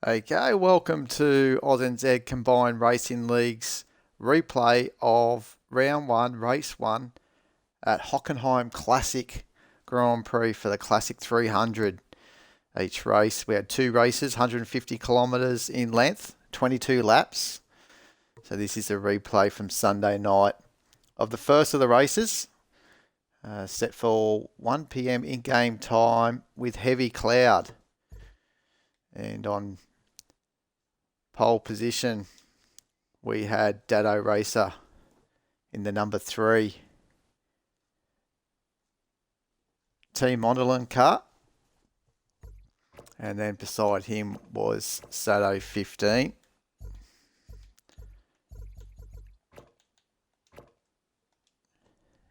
Okay, welcome to ANZ Combined Racing League's replay of Round 1, Race 1 at Hockenheim Classic Grand Prix for the Classic 300. Each race, we had two races, 150 kilometres in length, 22 laps. So this is a replay from Sunday night of the first of the races, set for 1 p.m. in-game time with heavy cloud. And on pole position, we had Dado Racer in the number 3 Team Mondelin car. And then beside him was Sado 15.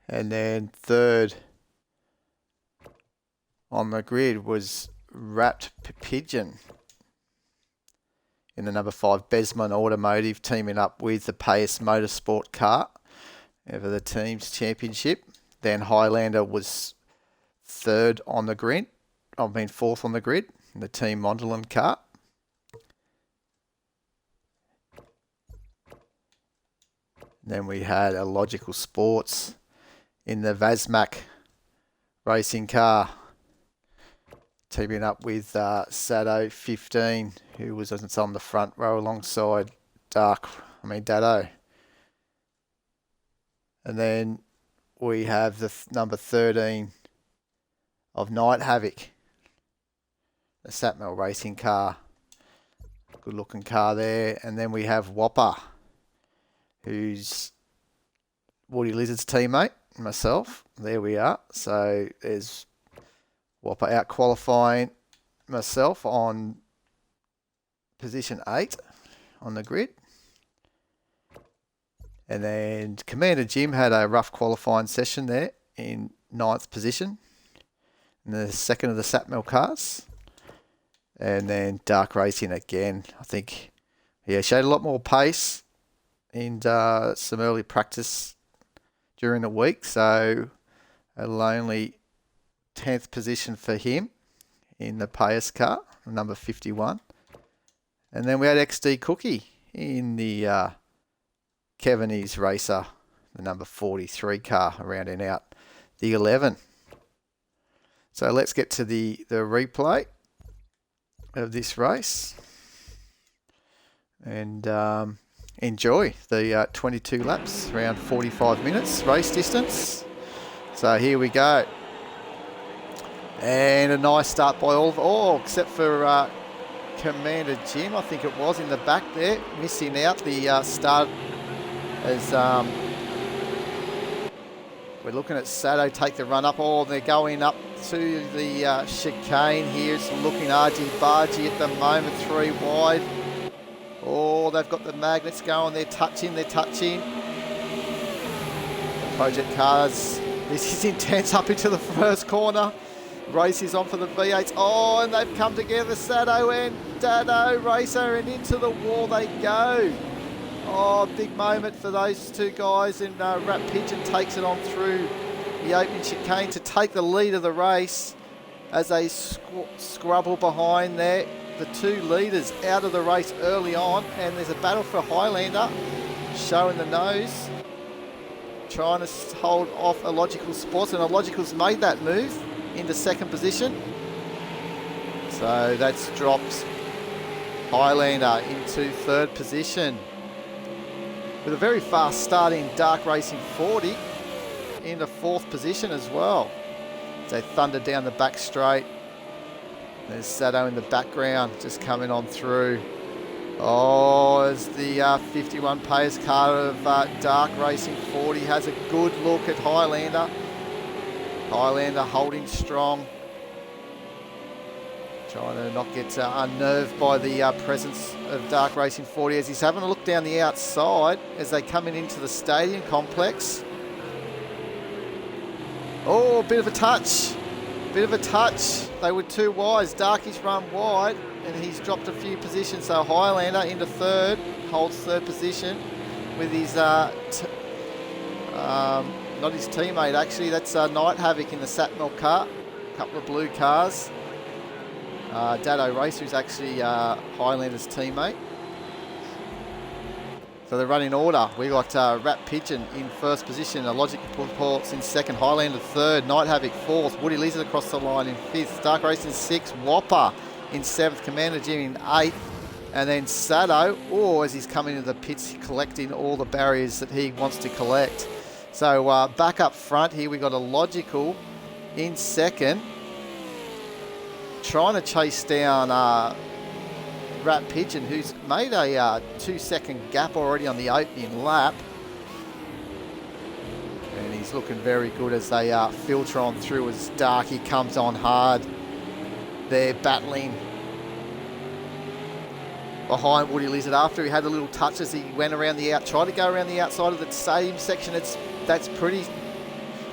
And then third on the grid was Wrapped Pigeon in the number 5 Besman Automotive, teaming up with the Pace Motorsport car over the team's championship. Then Highlander was fourth on the grid in the Team Mondelin car. Then we had a Logical Sports in the Vasmac racing car, teaming up with Sado 15, who was on the front row alongside Dado. And then we have the number 13 of Night Havoc, the Satmel racing car. Good looking car there. And then we have Whopper, who's Woody Lizard's teammate, myself. There we are. So there's Whopper out qualifying myself on position 8 on the grid. And then Commander Jim had a rough qualifying session there in 9th position in the second of the Satmel cars. And then Dark Racing again, I think, showed a lot more pace and some early practice during the week. So a lonely 10th position for him in the Pace car, number 51. And then we had XD Cookie in the Kevinese Racer, the number 43 car, rounding out the 11. So let's get to the replay of this race and enjoy the 22 laps, around 45 minutes race distance. So here we go. And a nice start by all, except for Commander Jim, I think it was, in the back there, missing out the start as we're looking at Sado take the run up. They're going up to the chicane here. It's looking argy-bargy at the moment, 3 wide. They've got the magnets going. They're touching. The Project cars. This is intense up into the first corner. Race is on for the V8s. And they've come together, Sado and Dado Racer, and into the wall they go. Big moment for those two guys, and Rat Pigeon takes it on through the opening chicane to take the lead of the race as they scrabble behind there. The two leaders out of the race early on, and there's a battle for Highlander, showing the nose, trying to hold off Illogical Sports, and Illogical's made that move into second position. So that's dropped Highlander into third position, with a very fast starting Dark Racing 40 into fourth position as well. They thunder down the back straight. There's Sado in the background just coming on through. As the 51 Pace car of Dark Racing 40 has a good look at Highlander. Highlander holding strong, trying to not get unnerved by the presence of Dark Racing 40 as he's having a look down the outside as they come into the stadium complex. Bit of a touch. They were too wide. Darky's run wide and he's dropped a few positions. So Highlander into third, holds third position with his, not his teammate actually, that's Night Havoc in the Satmel car. A couple of blue cars. Dado Racer is actually Highlander's teammate. So they're running order. We got Rat Pigeon in first position, Logic Ports in second, Highlander third, Night Havoc fourth, Woody Lizard across the line in fifth, Dark Race in sixth, Whopper in seventh, Commander Jim in eighth, and then Sado, as he's coming into the pits, collecting all the barriers that he wants to collect. So back up front here, we got a Logical in second, trying to chase down Rat Pigeon, who's made a 2-second gap already on the opening lap. And he's looking very good as they filter on through as Darky comes on hard. They're battling behind Woody Lizard after he had a little touch as he went around the tried to go around the outside of the stadium section. That's pretty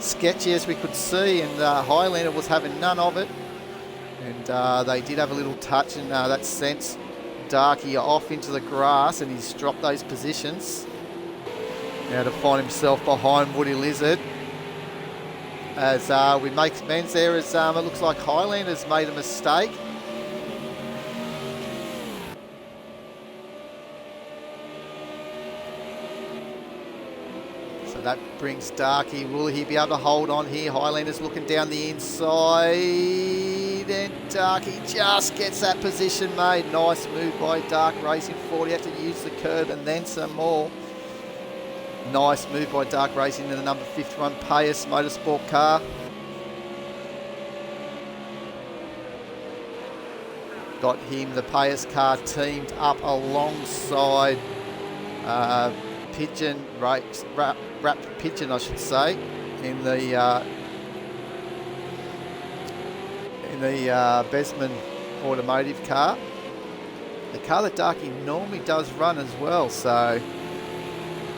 sketchy as we could see, and Highlander was having none of it. And they did have a little touch, and that sent Darky off into the grass, and he's dropped those positions. Now to find himself behind Woody Lizard. As we make amends there, as it looks like Highlander's made a mistake. So that brings Darky. Will he be able to hold on here? Highlander's looking down the inside. And Darky just gets that position made. Nice move by Dark Racing 40. Have to use the curb and then some more. Nice move by Dark Racing in the number 51 Payas Motorsport car. Got him, the Payas car, teamed up alongside Pigeon Race, Rat Pigeon, I should say, in the Besman automotive car. The car that Darky normally does run as well, so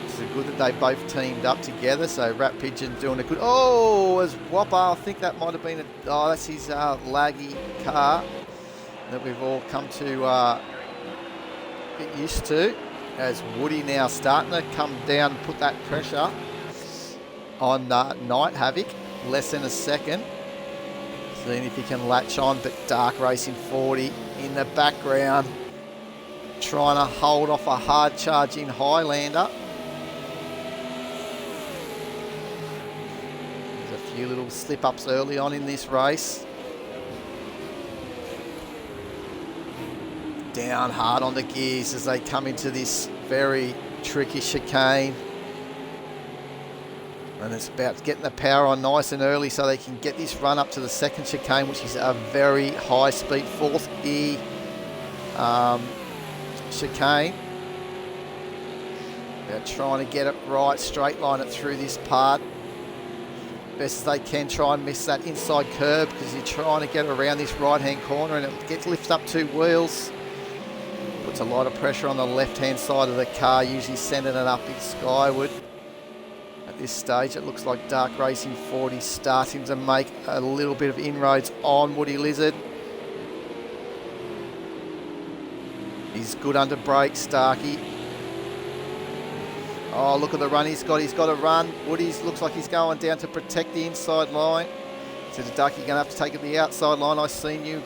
it's good that they both teamed up together. So Rat Pigeon doing a good, as Whopper, I think that might have been that's his laggy car that we've all come to get used to. As Woody now starting to come down and put that pressure on Night Havoc, less than a second. Seeing if he can latch on, but Dark Racing 40 in the background, trying to hold off a hard charging Highlander. There's a few little slip-ups early on in this race. Down hard on the gears as they come into this very tricky chicane. And it's about getting the power on nice and early so they can get this run up to the second chicane, which is a very high speed, fourth gear chicane. They're trying to get it right, straight line it through this part. Best as they can, try and miss that inside curb because you're trying to get around this right hand corner and it gets lifted up two wheels. Puts a lot of pressure on the left hand side of the car, usually sending it up skyward. At this stage, it looks like Dark Racing 40 starting to make a little bit of inroads on Woody Lizard. He's good under brakes, Darky. Oh, look at the run he's got. He's got a run. Woody's looks like he's going down to protect the inside line. So the Darky going to have to take it to the outside line. I seen you.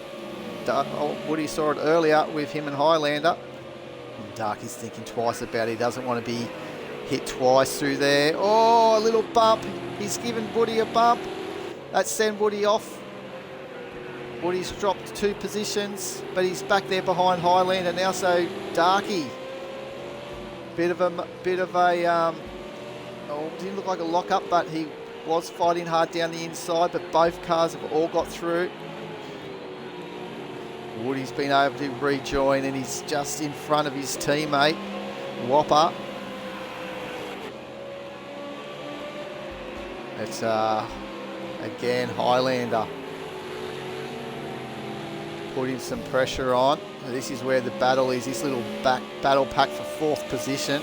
Woody saw it earlier with him and Highlander. And Darky's thinking twice about it. He doesn't want to be hit twice through there. Oh, a little bump. He's given Woody a bump. That sent Woody off. Woody's dropped 2 positions, but he's back there behind Highlander now. So Darky, didn't look like a lock-up, but he was fighting hard down the inside, but both cars have all got through. Woody's been able to rejoin, and he's just in front of his teammate, Whopper. It's, again, Highlander putting some pressure on. So this is where the battle is, this little battle pack for 4th position.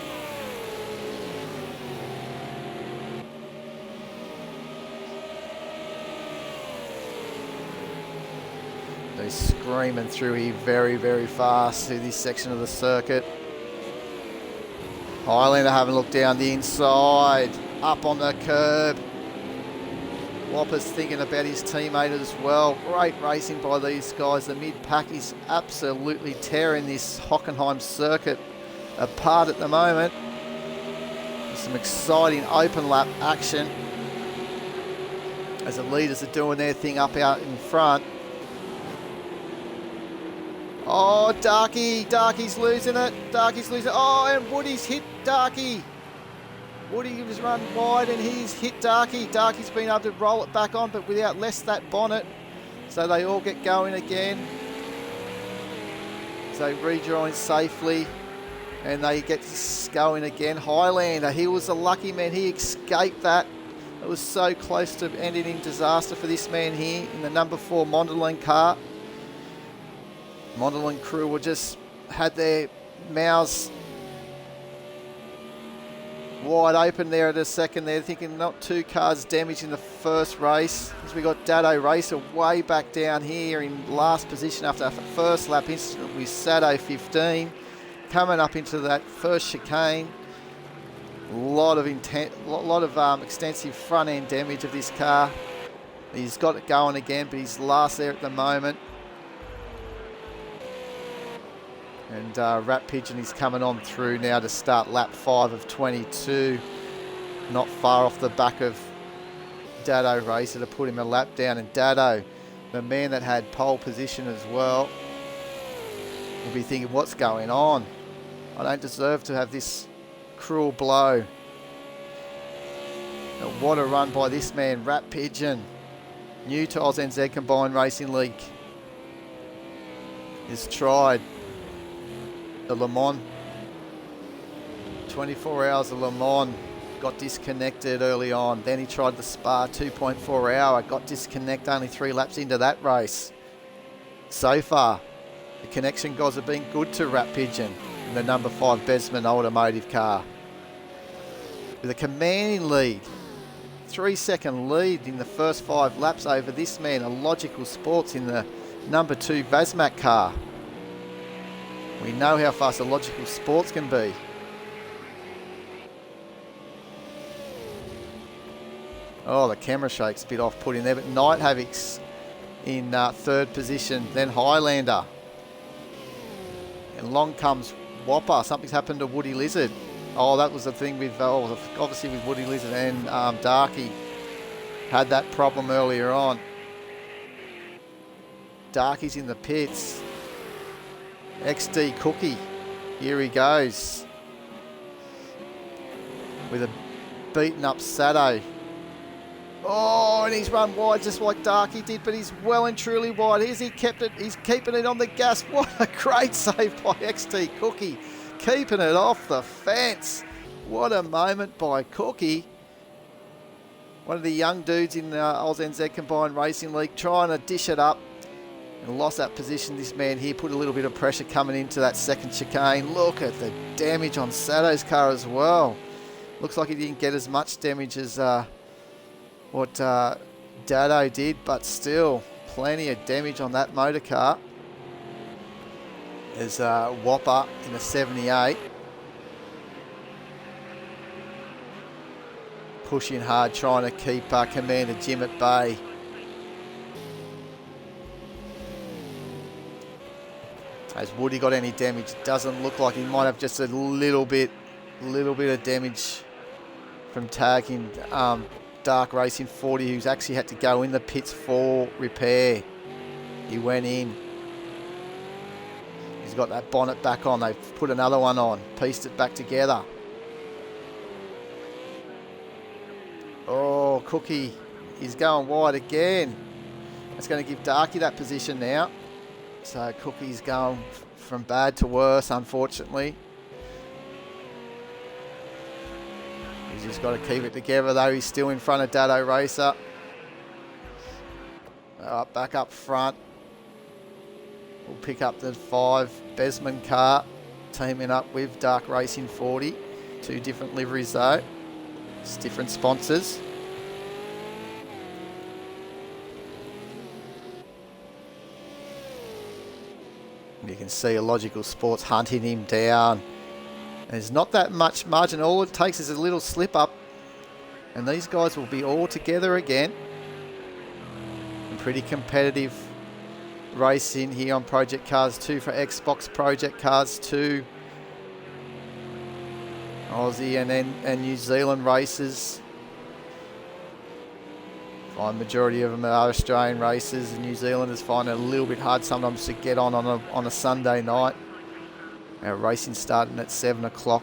They're screaming through here very, very fast through this section of the circuit. Highlander having a look down the inside, up on the curb. Whopper's thinking about his teammate as well. Great racing by these guys. The mid-pack is absolutely tearing this Hockenheim circuit apart at the moment. There's some exciting open lap action as the leaders are doing their thing up out in front. Oh, Darky's losing it. Oh, and Woody's hit Darky. Woody was run wide and he's hit Darky. Darky's been able to roll it back on, but without less that bonnet. So they all get going again. So they rejoin safely and they get going again. Highlander, he was a lucky man. He escaped that. It was so close to ending in disaster for this man here in the number 4 Mondelin car. Mondelin crew were just had their mouths wide open there at a second there, thinking not 2 cars damaged in the first race. As we got Dado Racer way back down here in last position after our first lap incident with Sado 15. Coming up into that first chicane. A lot of extensive front end damage of this car. He's got it going again, but he's last there at the moment. And Rat Pigeon is coming on through now to start lap 5 of 22. Not far off the back of Dado Racer to put him a lap down. And Dado, the man that had pole position as well, will be thinking, what's going on? I don't deserve to have this cruel blow. And what a run by this man, Rat Pigeon. New to ANZ Combined Racing League. Has tried the Le Mans, 24 hours of Le Mans, got disconnected early on. Then he tried the Spa 2.4 hour, got disconnected only 3 laps into that race. So far, the connection gods have been good to Rat Pigeon in the number 5 Besman automotive car. With a commanding lead, 3-second lead in the first 5 laps over this man, a Logical Sports in the number 2 Vasmac car. We know how fast a Logical Sports can be. Oh, the camera shake's a bit off-putting there, but Night Havoc's in 3rd position, then Highlander. And along comes Whopper. Something's happened to Woody Lizard. Oh, that was the thing with, obviously with Woody Lizard and Darky. Had that problem earlier on. Darky's in the pits. XD Cookie, here he goes with a beaten up Sado. Oh, and he's run wide just like Darky did, but he's well and truly wide. He's keeping it on the gas. What a great save by XD Cookie, keeping it off the fence. What a moment by Cookie. One of the young dudes in the ANZ Combined Racing League trying to dish it up. And lost that position, this man here, put a little bit of pressure coming into that second chicane. Look at the damage on Sado's car as well. Looks like he didn't get as much damage as what Dado did, but still plenty of damage on that motor car. There's Whopper in a 78. Pushing hard, trying to keep Commander Jim at bay. Has Woody got any damage? It doesn't look like he might have just a little bit of damage from tagging Dark Racing 40, who's actually had to go in the pits for repair. He went in. He's got that bonnet back on. They've put another one on, pieced it back together. Oh, Cookie is going wide again. That's going to give Darky that position now. So Cookie's going from bad to worse, unfortunately. He's just got to keep it together, though. He's still in front of Dado Racer. Back up front. We'll pick up the 5 Besman car, teaming up with Dark Racing 40. 2 different liveries, though. It's different sponsors. You can see a Logical Sports hunting him down. There's not that much margin. All it takes is a little slip up and these guys will be all together again. Pretty competitive race in here on Project Cars 2 for Xbox Project Cars 2. Aussie and New Zealand races. Find majority of them are Australian races, and New Zealanders find it a little bit hard sometimes to get on a Sunday night. Our racing starting at 7 o'clock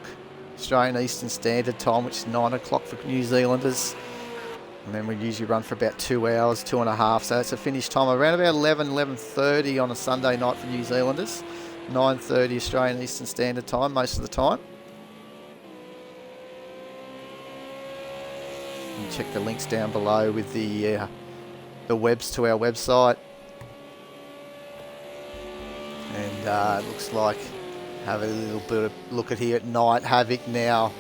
Australian Eastern Standard Time, which is 9 o'clock for New Zealanders. And then we usually run for about 2 hours, 2.5. So it's a finish time around about 11:30 on a Sunday night for New Zealanders. 9:30 Australian Eastern Standard Time most of the time. And check the links down below with the webs to our website. And it looks like, have a little bit of look at here at Night Havoc now.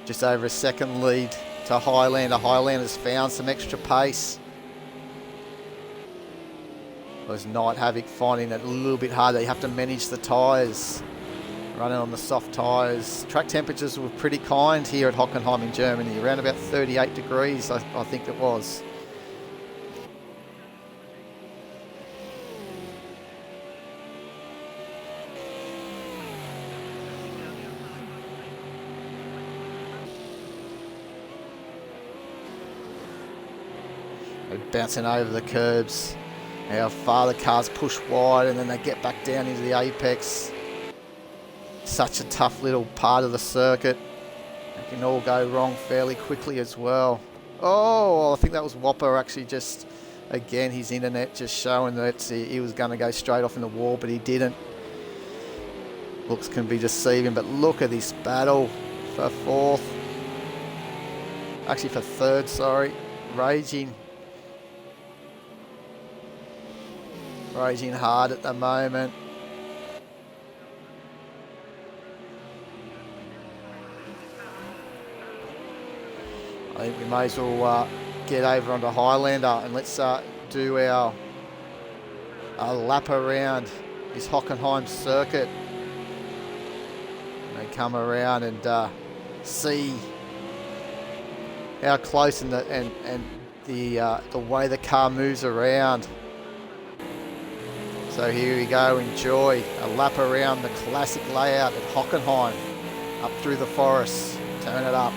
Just over a second lead to Highlander. Highlander's found some extra pace. Whereas Night Havoc finding it a little bit harder. You have to manage the tyres. Running on the soft tyres. Track temperatures were pretty kind here at Hockenheim in Germany. Around about 38 degrees, I think it was. Bouncing over the curbs. How far the cars push wide and then they get back down into the apex. Such a tough little part of the circuit. It can all go wrong fairly quickly as well. Oh, I think that was Whopper actually just, again, his internet just showing that he was going to go straight off in the wall, but he didn't. Looks can be deceiving, but look at this battle for fourth. Actually for third, sorry. Raging hard at the moment. I think we may as well get over onto Highlander and let's do our lap around this Hockenheim circuit. They come around and see how close and the way the car moves around. So here we go, enjoy a lap around the classic layout at Hockenheim, up through the forest, turn it up.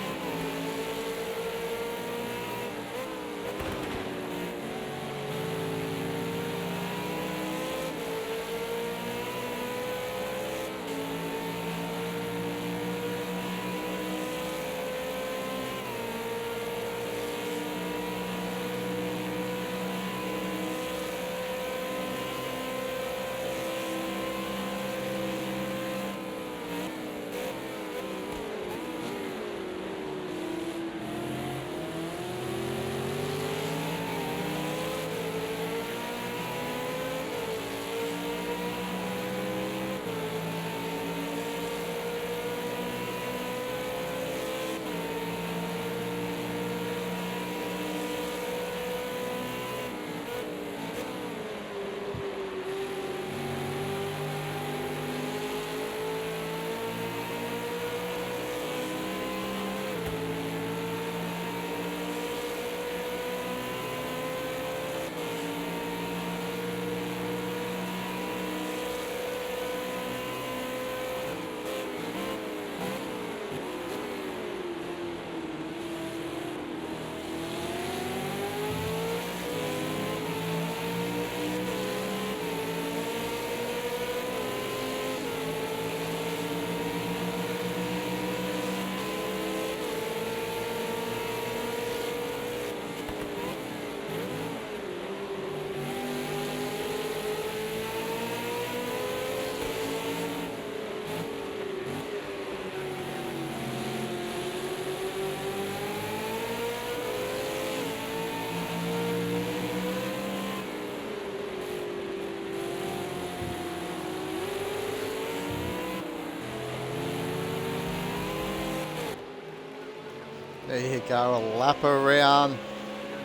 There you go, a lap around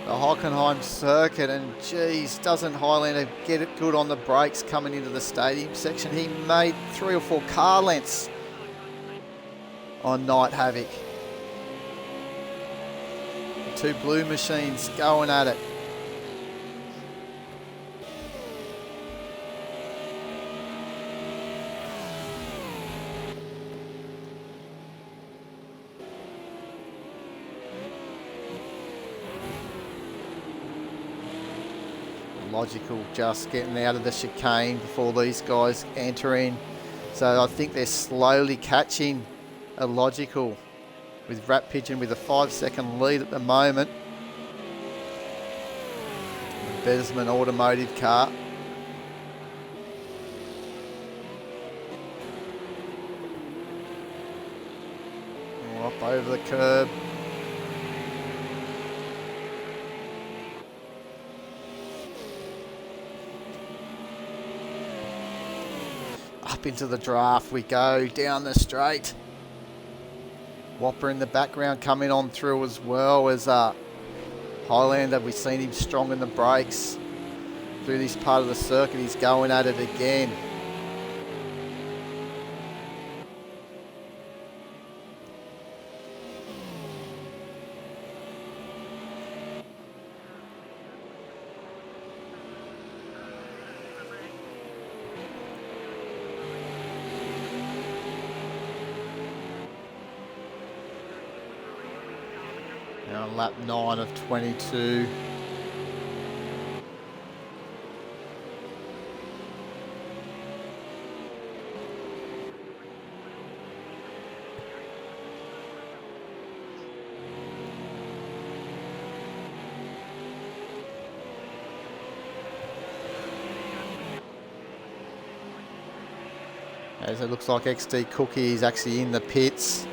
the Hockenheim circuit, and geez, doesn't Highlander get it good on the brakes coming into the stadium section? He made 3 or 4 car lengths on Night Havoc. The 2 blue machines going at it. Logical just getting out of the chicane before these guys enter in. So I think they're slowly catching a Logical with Rat Pigeon with a 5-second lead at the moment. Besman Automotive car. Up over the curb. Up into the draft we go, down the straight. Whopper in the background coming on through as well as Highlander. We've seen him strong in the brakes through this part of the circuit. He's going at it again. Now on lap 9 of 22. As it looks like XD Cookie is actually in the pits.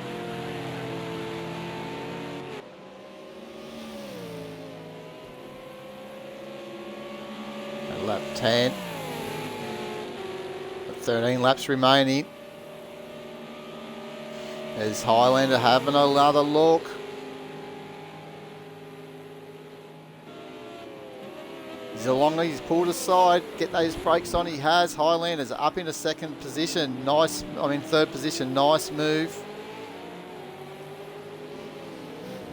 At lap 10. 13 laps remaining. There's Highlander having another look. He's along, he's pulled aside, get those brakes on, he has. Highlander's up into second position, third position, nice move.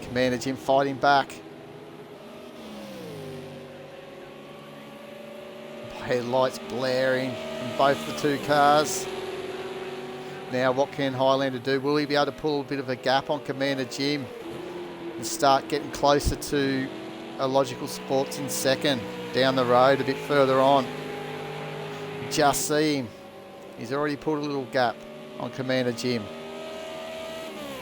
Commander Jim fighting back. Headlights blaring from both the two cars. Now what can Highlander do? Will he be able to pull a bit of a gap on Commander Jim and start getting closer to a Logical Sports in second? Down the road a bit further on. Just see him. He's already pulled a little gap on Commander Jim.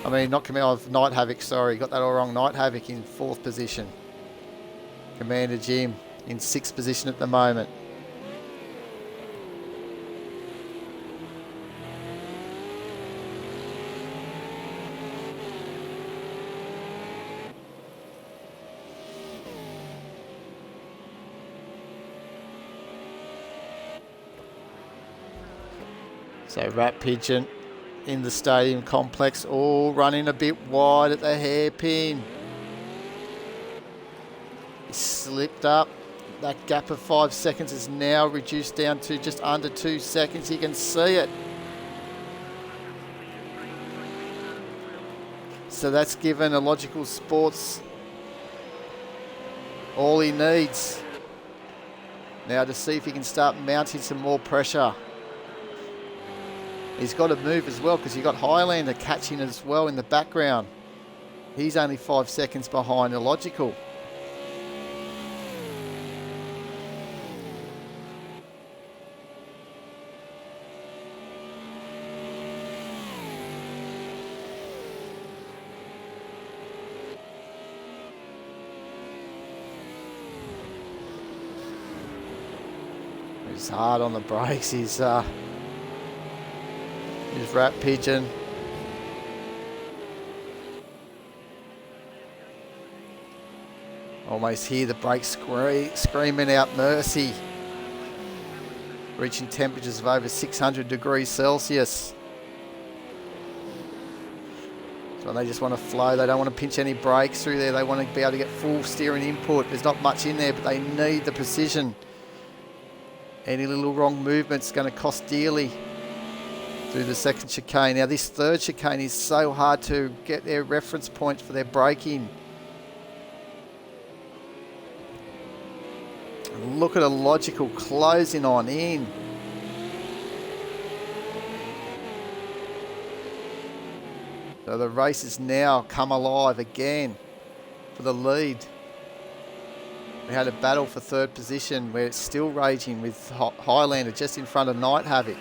I mean, not Commander, Night Havoc, sorry. Got that all wrong. Night Havoc in 4th position. Commander Jim in 6th position at the moment. So Rat Pigeon in the stadium complex, all running a bit wide at the hairpin. He slipped up. That gap of 5 seconds is now reduced down to just under 2 seconds. You can see it. So that's given a Logical Sports all he needs. Now to see if he can start mounting some more pressure. He's got to move as well because you've got Highlander catching as well in the background. He's only 5 seconds behind Illogical. He's hard on the brakes. He's Rat Pigeon. Almost hear the brakes screaming out mercy. Reaching temperatures of over 600 degrees Celsius. So they just want to flow. They don't want to pinch any brakes through there. They want to be able to get full steering input. There's not much in there, but they need the precision. Any little wrong movement's going to cost dearly through the second chicane. Now this third chicane is so hard to get their reference points for their braking. Look at a Logical closing on in. So the race has now come alive again for the lead. We had a battle for third position where it's still raging with Highlander just in front of Night Havoc.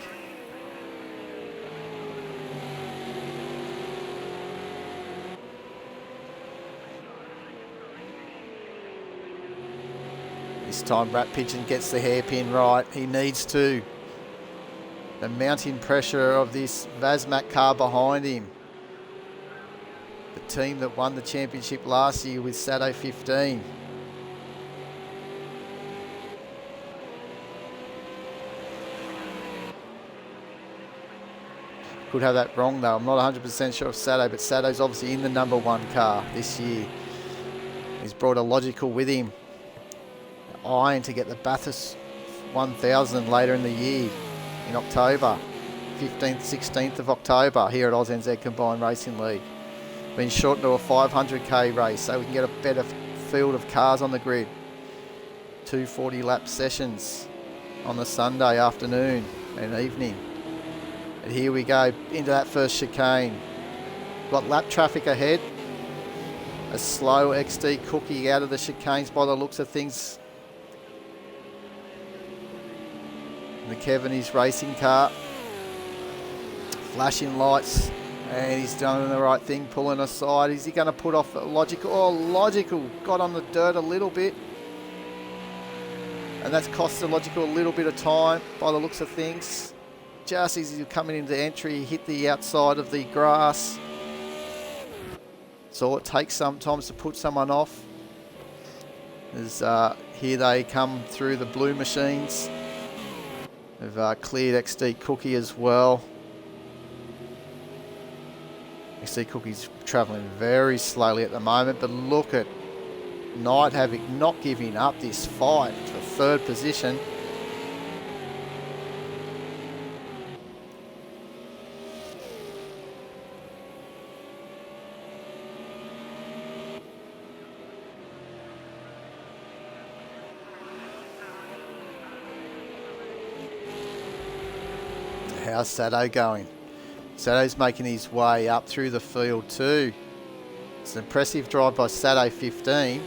This time Rat Pigeon gets the hairpin right. He needs to. The mounting pressure of this Vazmac car behind him. The team that won the championship last year with Sato 15. Could have that wrong though. I'm not 100% sure of Sato, but Sato's obviously in the number one car this year. He's brought a Logical with him. Iron to get the Bathurst 1000 later in the year in October. 15th, 16th of October here at ANZCRL Combined Racing League. Been shortened to a 500k race so we can get a better field of cars on the grid. 240 lap sessions on the Sunday afternoon and evening. And here we go into that first chicane. Got lap traffic ahead. A slow XD Cookie out of the chicanes by the looks of things. The Kevin racing car. Flashing lights. And he's done the right thing, pulling aside. Is he going to put off Logical? Oh, Logical got on the dirt a little bit. And that's costed Logical a little bit of time by the looks of things. Just as he's coming into entry, he hit the outside of the grass. That's all it takes sometimes to put someone off. As here they come through the blue machines. They've cleared XD Cookie as well. XD Cookie's travelling very slowly at the moment, but look at Night Havoc not giving up this fight for third position. How's Sato going? Sato's making his way up through the field too. It's an impressive drive by Sato 15,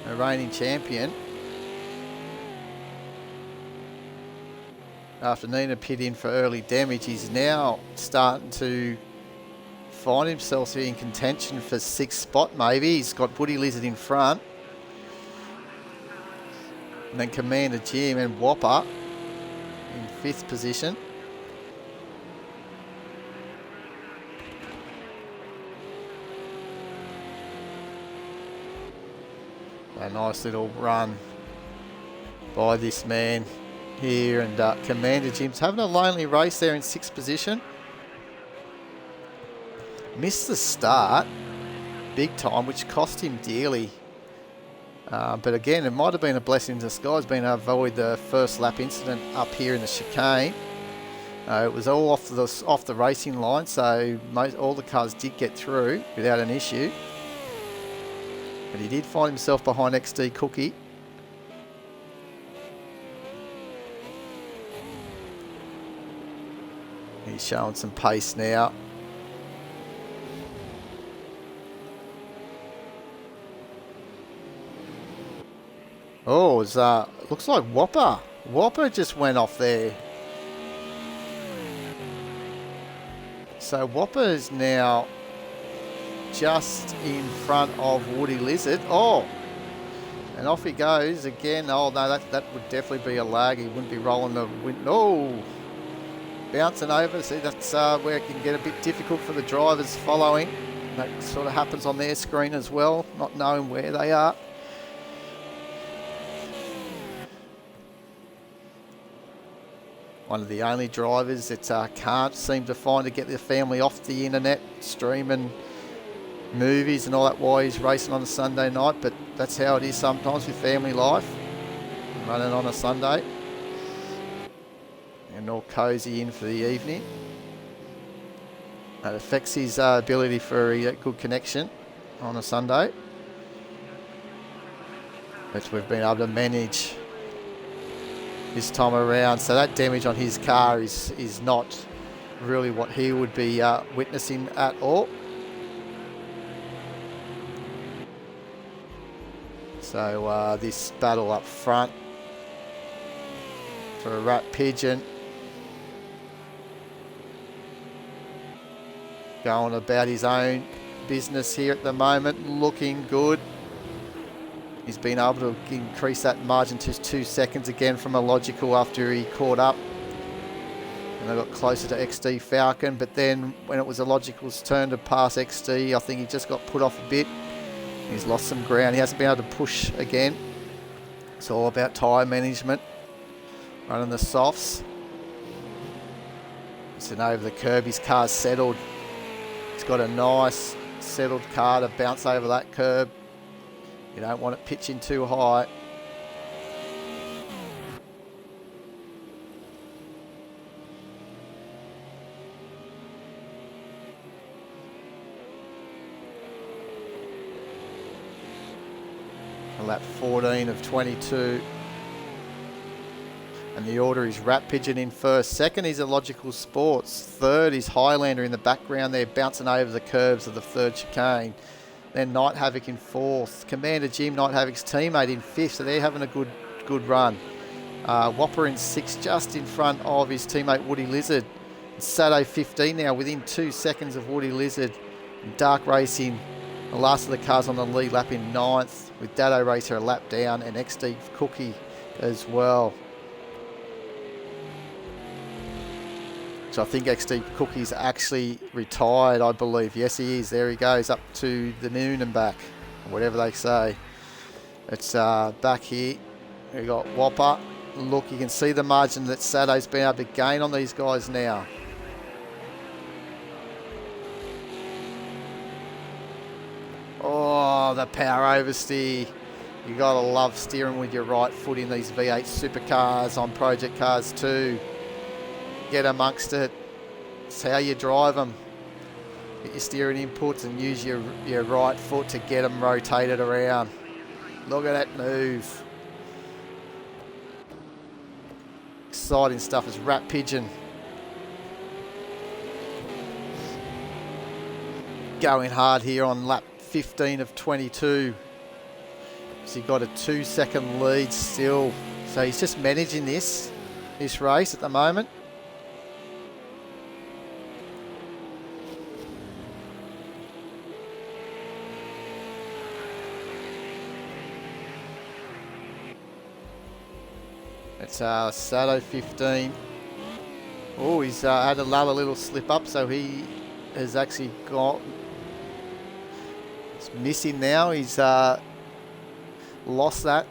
a reigning champion. After Nina pit in for early damage, he's now starting to find himself in contention for 6th spot maybe. He's got Woody Lizard in front. And then Commander Jim and Whopper in 5th position. A nice little run by this man here, and Commander Jim's having a lonely race there in 6th position. Missed the start big time, which cost him dearly. But again, it might have been a blessing in disguise being able to avoid the first lap incident up here in the chicane. It was all off the racing line, so all the cars did get through without an issue. But he did find himself behind XD Cookie. He's showing some pace now. Oh, it's, looks like Whopper. Whopper just went off there. So Whopper is now just in front of Woody Lizard. Oh, and off he goes again. Oh no, that would definitely be a lag. He wouldn't be rolling the wind. Oh, bouncing over. See, that's where it can get a bit difficult for the drivers following. That sort of happens on their screen as well, not knowing where they are. One of the only drivers that can't seem to find to get their family off the internet, streaming movies and all that while he's racing on a Sunday night, but that's how it is sometimes with family life, running on a Sunday. And all cosy in for the evening. That affects his ability for a good connection on a Sunday. Which we've been able to manage this time around. So that damage on his car is not really what he would be witnessing at all. So this battle up front for a Rat Pigeon. Going about his own business here at the moment, looking good. He's been able to increase that margin to 2 seconds again from Illogical after he caught up. And they got closer to XD Falcon, but then when it was Illogical's turn to pass XD, I think he just got put off a bit. He's lost some ground. He hasn't been able to push again. It's all about tyre management. Running the softs. It's an over the curb. His car's settled. He's got a nice settled car to bounce over that curb. You don't want it pitching too high. Lap 14 of 22. And the order is Rat Pigeon in first. Second is Illogical Sports. Third is Highlander in the background there, bouncing over the curves of the third chicane. Then Night Havoc in fourth. Commander Jim, Night Havoc's teammate, in fifth, so they're having a good run. Whopper in sixth, just in front of his teammate Woody Lizard. Sato 15 now, within 2 seconds of Woody Lizard. Dark Racing, the last of the cars on the lead lap in ninth, with Dado Racer a lap down, and XD Cookie as well. So I think XD Cookie's actually retired, I believe. Yes, he is. There he goes, up to the moon and back, whatever they say. It's back here. We've got Whopper. Look, you can see the margin that Sato's been able to gain on these guys now. Oh, the power oversteer. You gotta love steering with your right foot in these V8 supercars on project cars too. Get amongst it. It's how you drive them. Get your steering inputs and use your right foot to get them rotated around. Look at that move. Exciting stuff is Rat Pigeon. Going hard here on lap 15 of 22. So he got a 2 second lead still. So he's just managing this race at the moment. It's Sato 15. Oh, he's had another little slip up, so he has actually got... It's missing now. He's lost that.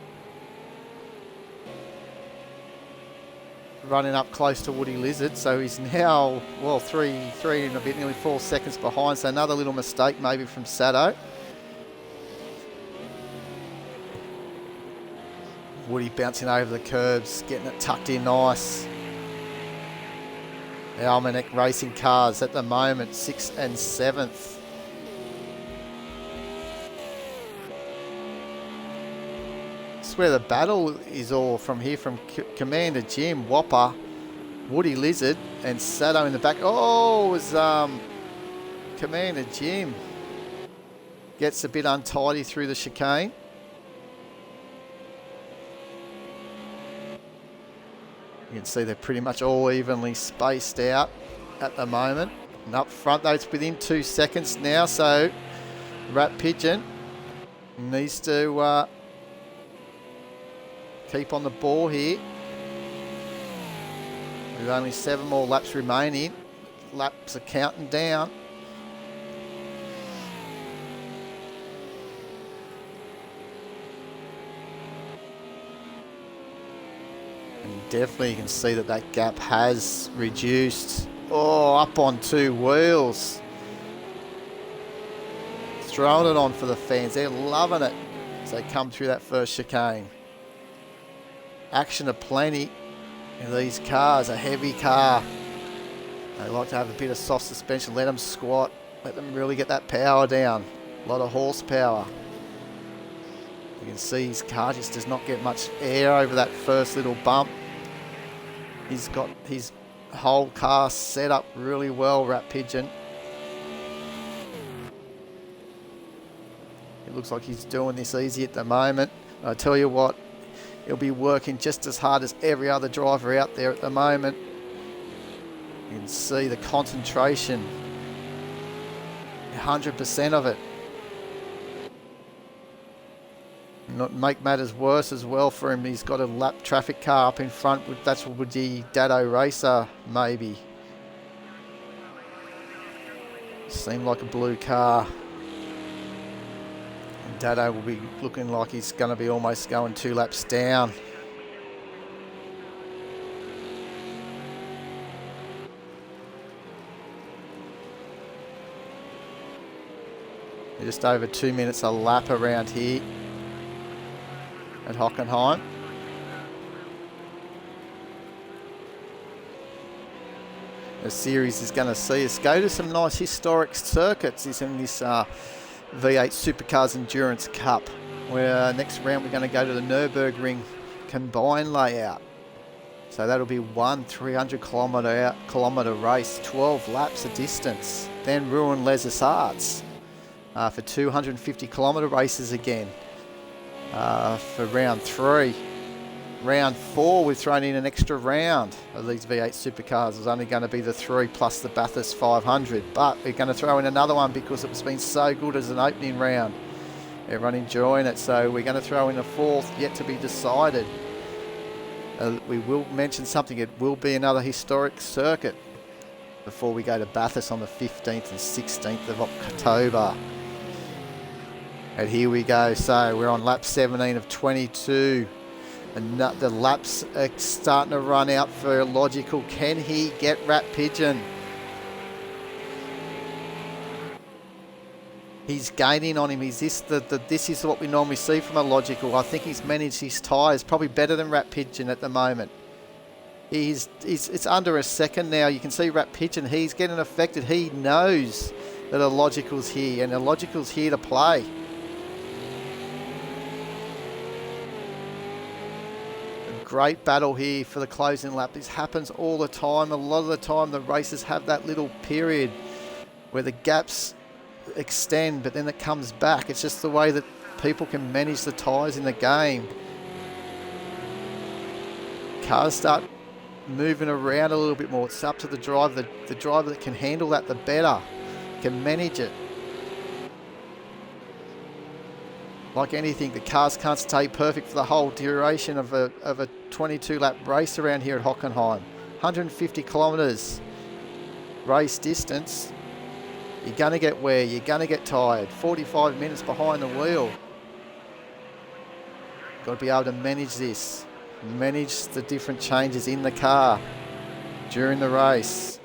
Running up close to Woody Lizard, so he's now, well, three and a bit, nearly 4 seconds behind, so another little mistake maybe from Sato. Woody bouncing over the curbs, getting it tucked in nice. The Almanac Racing cars at the moment, 6th and 7th. It's where the battle is all from here, from Commander Jim, Whopper, Woody Lizard, and Sato in the back. Oh, it was Commander Jim. Gets a bit untidy through the chicane. You can see they're pretty much all evenly spaced out at the moment. And up front though, it's within 2 seconds now, so Rat Pigeon needs to keep on the ball here. With only 7 more laps remaining. Laps are counting down. Definitely you can see that gap has reduced. Oh, up on 2 wheels. Throwing it on for the fans. They're loving it as they come through that first chicane. Action aplenty in these cars. A heavy car. They like to have a bit of soft suspension. Let them squat. Let them really get that power down. A lot of horsepower. You can see his car just does not get much air over that first little bump. He's got his whole car set up really well, Rat Pigeon. It looks like he's doing this easy at the moment. I tell you what, he'll be working just as hard as every other driver out there at the moment. You can see the concentration, 100% of it. Not make matters worse as well for him, he's got a lap traffic car up in front. That's would be Dado Racer, maybe. Seemed like a blue car. And Dado will be looking like he's going to be almost going 2 laps down. Just over 2 minutes a lap around here at Hockenheim. The series is going to see us go to some nice historic circuits in this V8 SuperCars Endurance Cup, where next round we're going to go to the Nürburgring combined layout. So that'll be one 300 kilometre race, 12 laps of distance. Then Rouen Les Essarts for 250 kilometre races again. For round 3. Round 4, we've thrown in an extra round of these V8 Supercars. It's only going to be the 3 plus the Bathurst 500, but we're going to throw in another one because it's been so good as an opening round. Everyone enjoying it, so we're going to throw in a 4th, yet to be decided. We will mention something, it will be another historic circuit before we go to Bathurst on the 15th and 16th of October. And here we go, so we're on lap 17 of 22. And the laps are starting to run out for Logical. Can he get Rat Pigeon? He's gaining on him. This is what we normally see from a Logical. I think he's managed his tyres probably better than Rat Pigeon at the moment. It's under a second now. You can see Rat Pigeon, he's getting affected. He knows that a Logical's here, and a Logical's here to play. Great battle here for the closing lap. This happens all the time. A lot of the time the races have that little period where the gaps extend, but then it comes back. It's just the way that people can manage the tyres in the game. Cars start moving around a little bit more. It's up to the driver. The driver that can handle that, the better, can manage it. Like anything, the cars can't stay perfect for the whole duration of a 22-lap race around here at Hockenheim. 150 kilometres race distance. You're going to get wear, you're going to get tired. 45 minutes behind the wheel. Got to be able to manage this. Manage the different changes in the car during the race.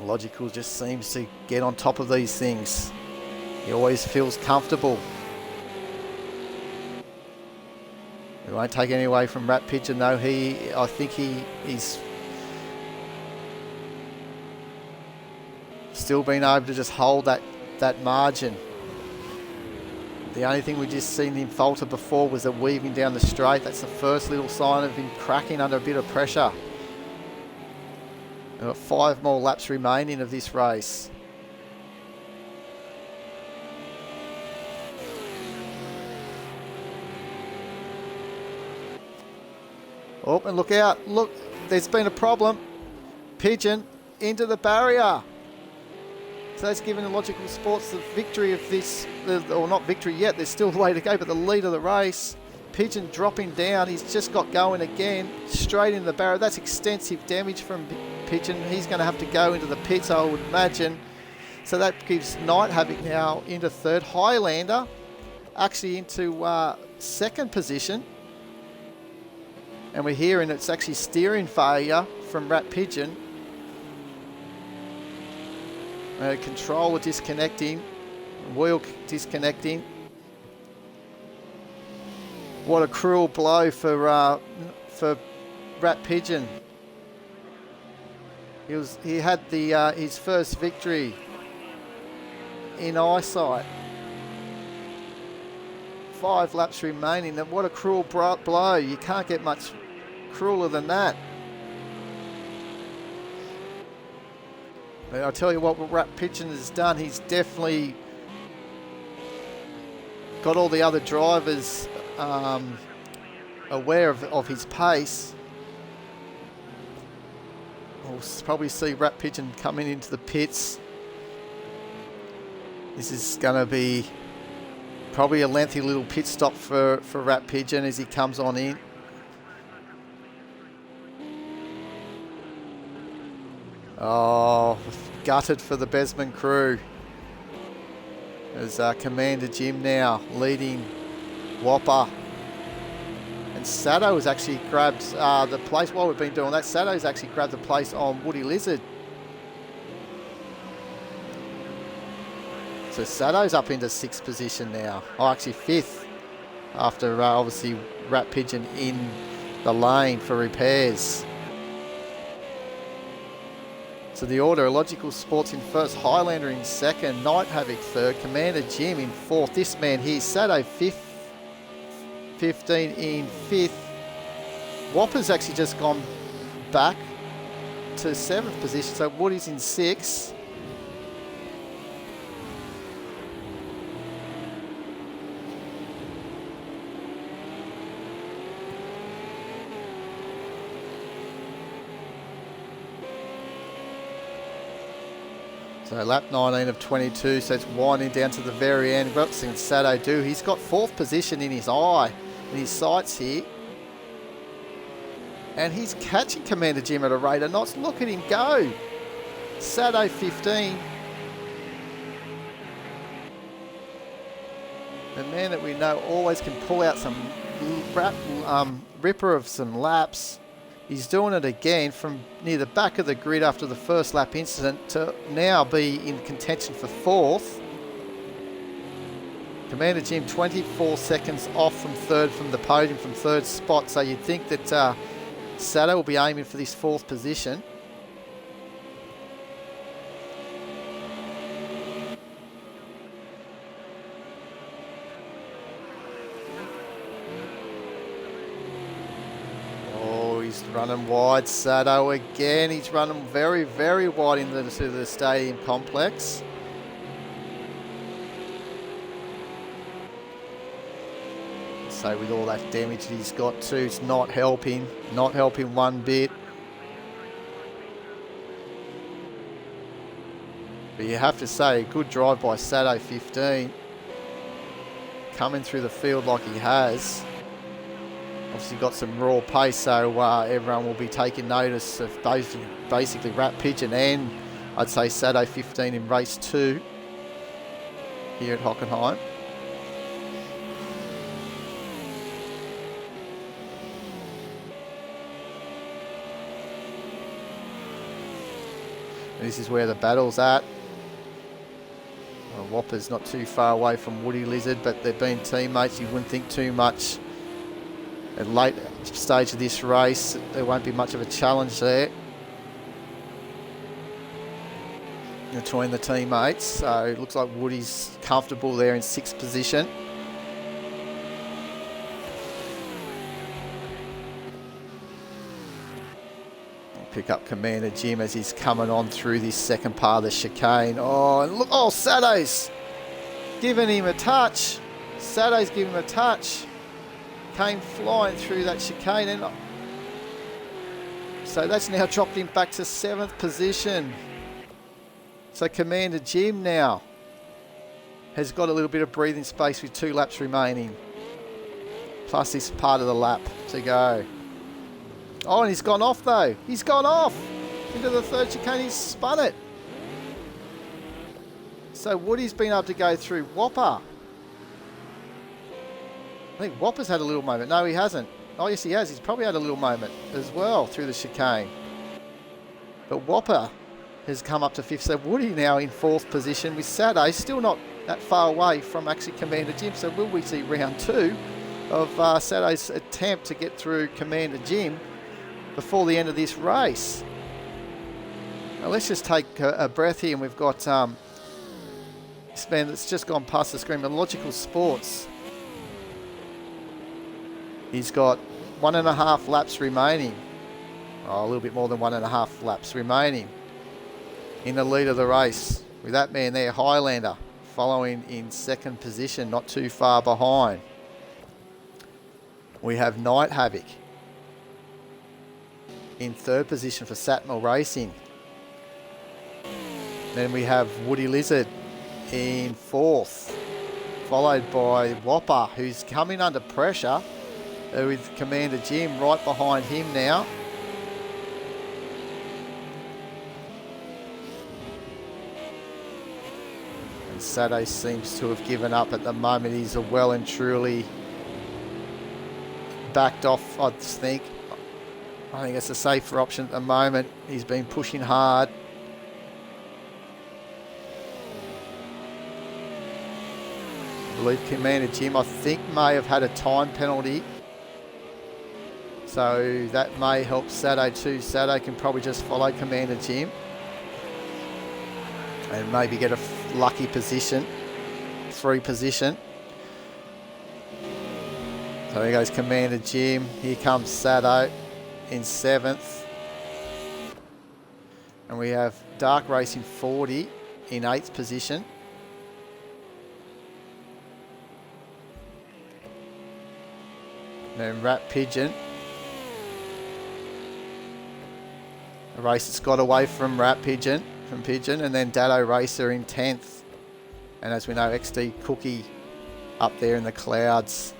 Logical just seems to get on top of these things. He always feels comfortable. We won't take any away from Rat Pigeon though. I think he's still been able to just hold that margin. The only thing we just seen him falter before was the weaving down the straight. That's the first little sign of him cracking under a bit of pressure. We've got 5 more laps remaining of this race. Oh, and look out. Look, there's been a problem. Pigeon into the barrier. So that's given the Logical Sports the victory of this, or not victory yet, there's still a way to go, but the lead of the race. Pigeon dropping down, he's just got going again, straight into the barrier. That's extensive damage from Pigeon. He's going to have to go into the pits, I would imagine. So that gives Night Havoc now into 3rd. Highlander actually into 2nd position. And we're hearing it's actually steering failure from Rat Pigeon. Controller disconnecting, wheel disconnecting. What a cruel blow for Rat Pigeon. He had his first victory in eyesight. 5 laps remaining. What a cruel blow. You can't get much crueler than that. But I'll tell you what Rat Pigeon has done. He's definitely got all the other drivers aware of his pace. We'll probably see Rat Pigeon coming into the pits. This is going to be probably a lengthy little pit stop for Rat Pigeon as he comes on in. Oh, gutted for the Besman crew. As Commander Jim now leading Whopper. And Sato has actually grabbed the place. While we've been doing that, Sato's actually grabbed the place on Woody Lizard. So Sato's up into 6th position now. Oh, actually 5th. After obviously Rat Pigeon in the lane for repairs. So the order, Logical Sports in 1st, Highlander in 2nd, Night Havoc 3rd, Commander Jim in 4th. This man here, Sato 5th, 15 in 5th. Whopper's actually just gone back to 7th position, so Woody's in 6th. So lap 19 of 22, so it's winding down to the very end. We've seen Sato do. He's got 4th position in his eye, in his sights here. And he's catching Commander Jim at a rate of knots. Look at him go. Sato 15. The man that we know always can pull out some ripper of some laps. He's doing it again from near the back of the grid after the first lap incident to now be in contention for 4th. Commander Jim 24 seconds off from 3rd from the podium, from 3rd spot. So you'd think that Sato will be aiming for this 4th position. He's running wide, Sato again. He's running very, very wide into the stadium complex. So with all that damage that he's got too, it's not helping one bit. But you have to say, a good drive by Sato 15. Coming through the field like he has. Obviously got some raw pace, so everyone will be taking notice of basically Rat Pigeon and I'd say Sato 15 in race 2 here at Hockenheim. And this is where the battle's at. Whopper's not too far away from Woody Lizard, but they've been teammates. You wouldn't think too much. At late stage of this race, there won't be much of a challenge there between the teammates. So it looks like Woody's comfortable there in 6th position. Pick up Commander Jim as he's coming on through this second part of the chicane. Oh, and look, oh, Sato's giving him a touch. Sato's giving him a touch. Came flying through that chicane, and so that's now dropped him back to 7th position. So Commander Jim now has got a little bit of breathing space with 2 laps remaining, plus this part of the lap to go. Oh, and he's gone off though. He's gone off into the 3rd chicane. He's spun it. So Woody's been able to go through Whopper. I think Whopper's had a little moment. No, he hasn't. Oh, yes, he has. He's probably had a little moment as well through the chicane. But Whopper has come up to 5th. So Woody now in 4th position with Sato still not that far away from actually Commander Jim. So will we see round 2 of Sato's attempt to get through Commander Jim before the end of this race? Now let's just take a breath here, and we've got this man that's just gone past the screen, Logical Sports. He's got 1.5 laps remaining. Oh, a little bit more than 1.5 laps remaining in the lead of the race. With that man there, Highlander, following in second position, not too far behind. We have Night Havoc in third position for Satmel Racing. Then we have Woody Lizard in fourth, followed by Whopper, who's coming under pressure with Commander Jim right behind him now. And Sado seems to have given up at the moment. He's well and truly backed off, I think. I think it's a safer option at the moment. He's been pushing hard. I believe Commander Jim, I think, may have had a time penalty. So that may help Sado too. Sado can probably just follow Commander Jim and maybe get a lucky position, free position. So here goes Commander Jim. Here comes Sado in seventh. And we have Dark Racing 40 in eighth position. And then Rat Pigeon. A race that's got away from Pigeon, and then Dado Racer in 10th. And as we know, XD Cookie up there in the clouds.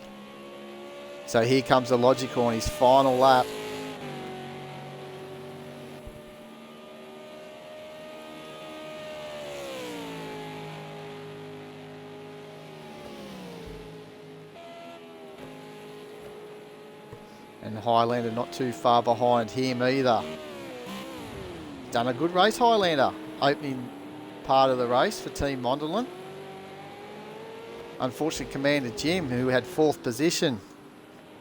So here comes the Logical on his final lap. And Highlander not too far behind him either. Done a good race, Highlander. Opening part of the race for Team Mondelin. Unfortunately, Commander Jim, who had fourth position,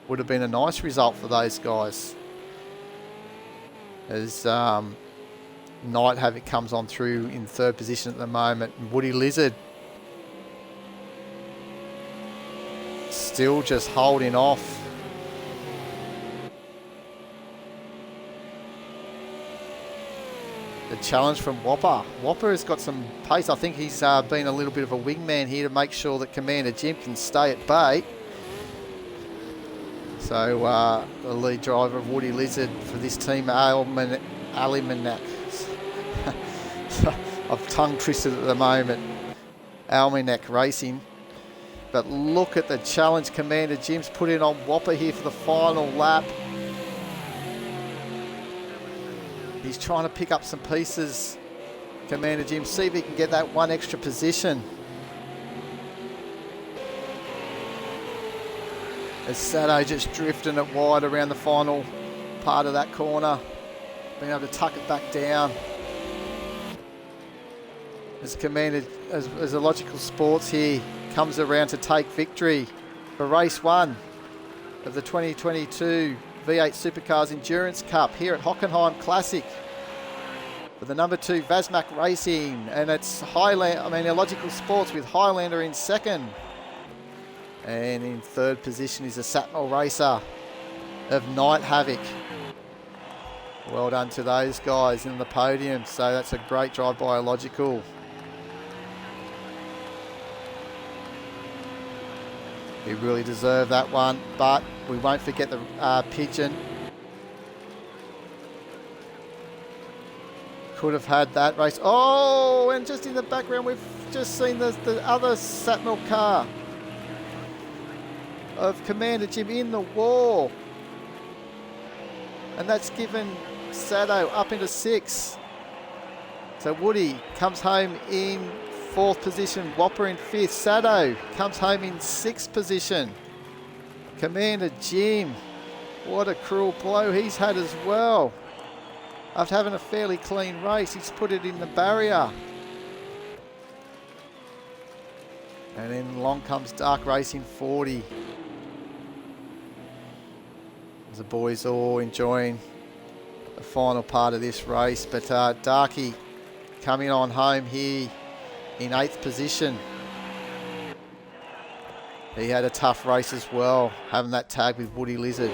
would have been a nice result for those guys. As Night Havoc comes on through in third position at the moment. And Woody Lizard still just holding off. The challenge from Whopper. Whopper has got some pace. I think he's been a little bit of a wingman here to make sure that Commander Jim can stay at bay. So the lead driver of Woody Lizard for this team, Almanac. I've tongue twisted at the moment. Almanac Racing. But look at the challenge Commander Jim's put in on Whopper here for the final lap. He's trying to pick up some pieces, Commander Jim. See if he can get that one extra position. As Sado just drifting it wide around the final part of that corner. Being able to tuck it back down. As Commander, as a Logical Sports here comes around to take victory for race one of the 2022 V8 Supercars Endurance Cup here at Hockenheim Classic for the number 2 Vasmac Racing, and it's Logical Sports with Highlander in second, and in third position is a Satmel Racer of Night Havoc. Well done to those guys in the podium. So that's a great drive by Logical. He really deserved that one, but we won't forget the Pigeon. Could have had that race. Oh, and just in the background, we've just seen the other Satmel car of Commander Jim in the wall. And that's given Sado up into 6. So Woody comes home in 4th position, Whopper in 5th. Sado comes home in 6th position. Commander Jim, what a cruel blow he's had as well. After having a fairly clean race, he's put it in the barrier. And then along comes Dark Racing 40. The boys all enjoying the final part of this race, but Darky coming on home here in 8th position. He had a tough race as well, having that tag with Woody Lizard.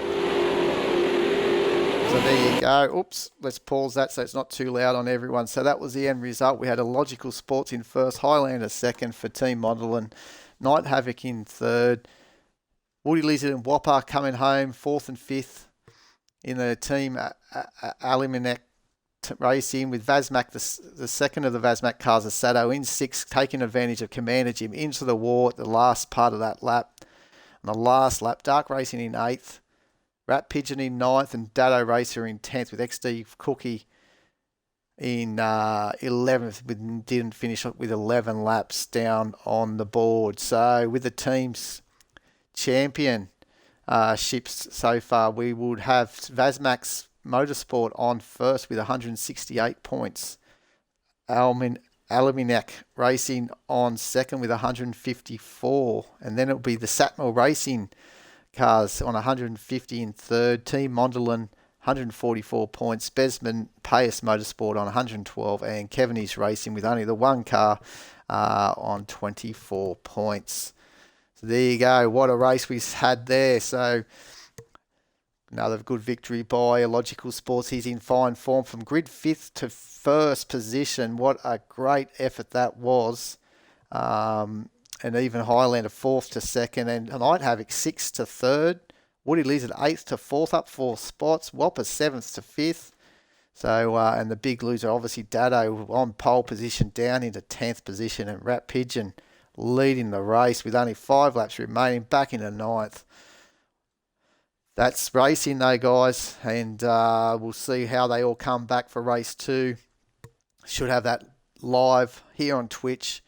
So there you go. Oops, let's pause that so it's not too loud on everyone. So that was the end result. We had a Logical Sports in first, Highlander second for Team Mondelin, Night Havoc in third, Woody Lizard and Whopper coming home fourth and fifth in the Team Aluminic racing, with Vazmac, the second of the Vazmac cars, Asado, in sixth, taking advantage of Commander Jim into the wall at the last part of that lap. On the last lap, Dark Racing in eighth, Rat Pigeon in ninth, and Dado Racer in 10th, with XD Cookie in 11th, didn't finish with 11 laps down on the board. So with the team's championships so far, we would have Vazmax Motorsport on first with 168 points. Aluminiac Racing on second with 154. And then it'll be the Satmel Racing cars on 150 in third. Team Mondelin 144 points. Besman Payas Motorsport on 112, and Kevin's Racing with only the one car on 24 points. So there you go. What a race we had there. So another good victory by Logical Sports. He's in fine form from grid fifth to first position. What a great effort that was. And even Highlander fourth to second, and Night Havoc sixth to third. Woody Lizard eighth to fourth, up 4 spots. Whopper seventh to fifth. So and the big loser obviously Dado on pole position down into 10th position, and Rat Pigeon leading the race with only 5 laps remaining, back into 9th. That's racing though, guys, and we'll see how they all come back for race 2. Should have that live here on Twitch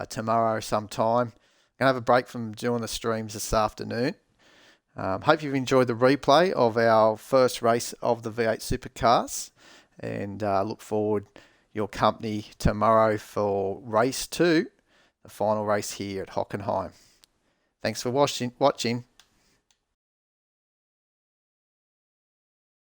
tomorrow sometime. Gonna have a break from doing the streams this afternoon. Hope you've enjoyed the replay of our first race of the V8 Supercars, and look forward your company tomorrow for race 2, the final race here at Hockenheim. Thanks for watching.